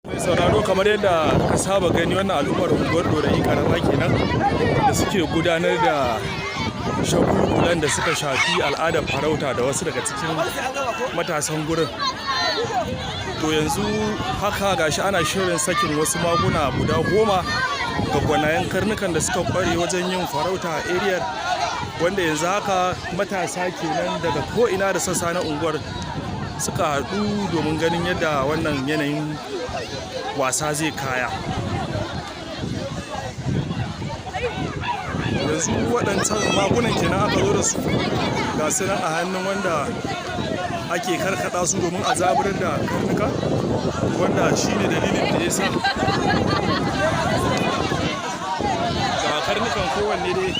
Mai sauraro kamar yadda ka saba gani wannan al'ummar unguwar Dorayi Karama kenan da suke gudanar da shagulgulan da suka shafi al'adar farauta da wasu daga cikin matasan gurin. To yanzu haka gashi ana shirin sakin wasu maguna guda 10 ga gwanayen karnukan da suka kware wajen yin farauta a ariyar, wanda yanzu haka matasa kenan daga ko'ina da sassa na unguwar suka haɗu domin ganin yadda wannan yanayin wasa zai kaya. Yanzu waɗancan magunan kenan aka zo da su ga su nan a hannun wanda ake karkada su domin a zaburar da karnuka, wanda shi ne dalilin da ya sa ga karnukan kowanne dai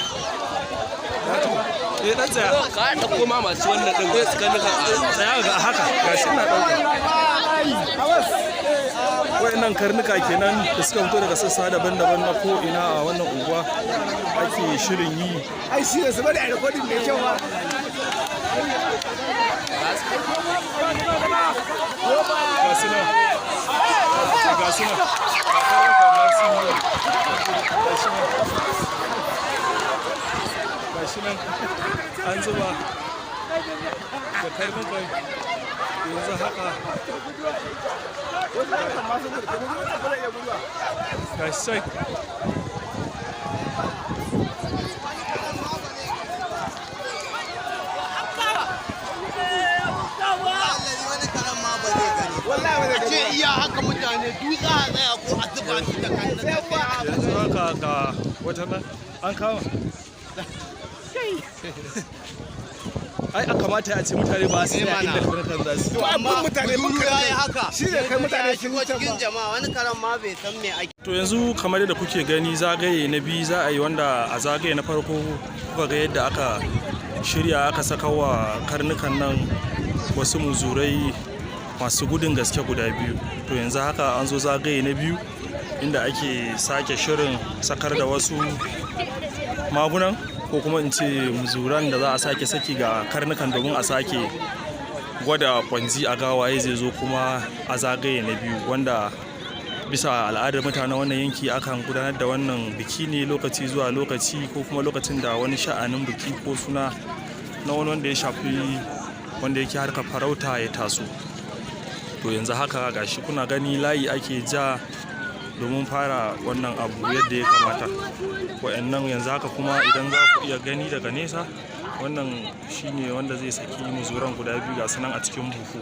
dan tsaya ka ɗauko ma masu wannan ɗin su karnukan tsaya ga haka ga shi na ɗauka wayannan karnuka kenan da suka fito daga sassa daban-daban na ko'ina a wannan unguwa ake shirin yi. Ai shi ne saboda a rikodin mai kyau ba. Gashi nan an zuba da karnukan yanzu haka gashi ce iya haka mutane dutsa a tsaya ko a zuba su da kan yanzu haka ga wata nan an kama ai a kamata a ce mutane ba su yi inda karnukan za su amma mutane ya yi haka shi ne kai mutane sun cikin jama'a wani karan ma bai san me ake. To yanzu kamar yadda kuke gani zagaye na biyu za a yi, wanda a zagaye na farko kuka ga yadda aka shirya aka saka wa karnukan nan wasu muzurai masu gudun gaske guda biyu. To yanzu haka an zo zagaye na biyu inda ake sake shirin sakar da wasu magunan ko kuma in ce muzuran da za a sake saki ga karnukan domin a sake gwada kwanzi a gawaye zai zo kuma a zagaye na biyu, wanda bisa al'adar mutanen wannan yanki akan gudanar da wannan biki ne lokaci zuwa lokaci ko kuma lokacin da wani sha'anin biki ko suna na wani wanda ya shafi wanda yake harkar farauta ya taso. To yanzu haka gashi kuna gani layi ake ja domin fara wannan abu yadda ya kamata. Wa'annan yanzu haka kuma idan za ku iya gani daga nesa, wannan shine wanda zai saki muzuran guda biyu ga sunan a cikin buhu,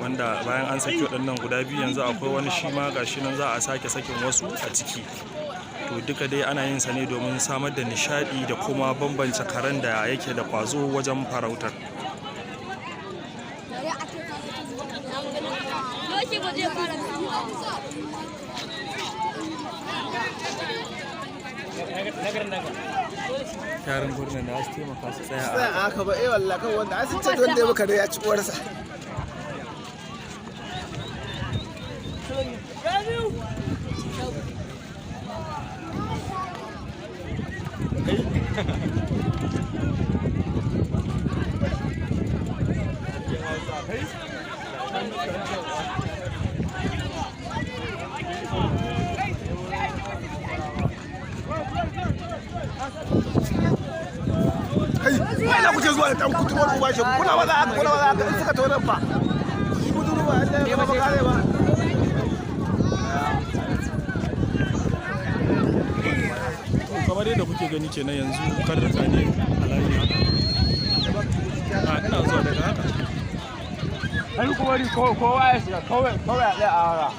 wanda bayan an saki waɗannan guda biyu yanzu akwai wani shi ma gashi nan za a sake sakin wasu a ciki. To duka dai ana yin sa ne domin samar da nishadi da kuma bambance karen da yake da kwazo wajen farautar. Yaran gurin da su taimaka su tsaya a haka ba wallahi kan wanda an ce wanda ya maka da ya ci uwarsa. Ai na kuce zuwa da dan kutuwar uwa shi kuna ba za a suka tonan fa shi kuturu ba ya ba kare ba. Kamar yadda kuke gani kenan yanzu karnuka ne a layi haka. Ina zuwa daga haka. Har kuma kowa ya shiga kawai a ɗaya a hara.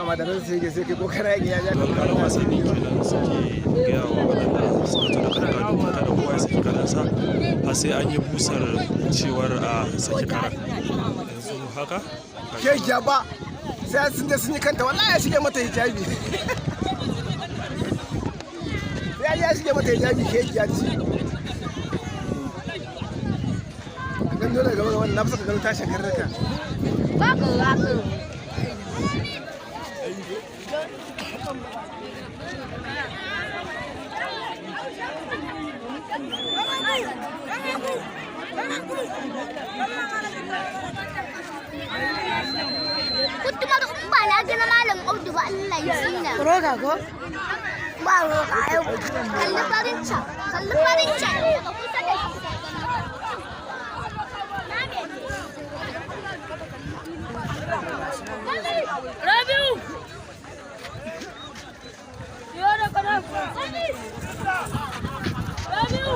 amma da nan sai kai kokara yake ya ja kan wasanni kenan suke gaya wa waɗanda suka tuna karga domin kada kowa ya saki karansa har sai an yi busar cewar a saki karan. Yanzu haka ke gaba sai sun je sun yi kanta wallahi ya shige mata hijabi sai ya ai ya shige mata hijabi sheki ya ci kan dole ga wannan na fusa ka gano tashin karraka ba ka Kutuma da umma na gina malam Audu ba Allah ya tsina. Roga ko? Ba roga yau. Kalli farin can. Kalli farin can. Daga kusa da shi. Rabiu. Yo da kana. Rabiu.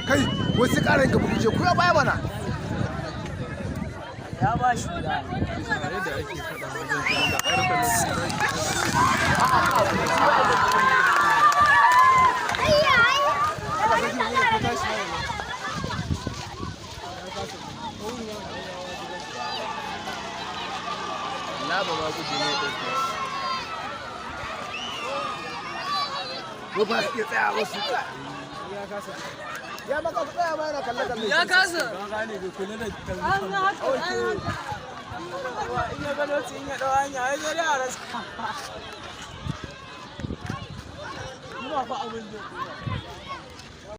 kai wasu karin ka buke ku ya baya mana Ya ba shi yadda ake faɗa wajen da karfe na ba ba gudu ne ko ba su ke tsaya wasu ya maka tsaya ma yana kalle kalle ya kasa. gane bai kula da An ga haka. In ya gano su in ya ɗau hanya ya zo da a rasa. Kuma fa abin da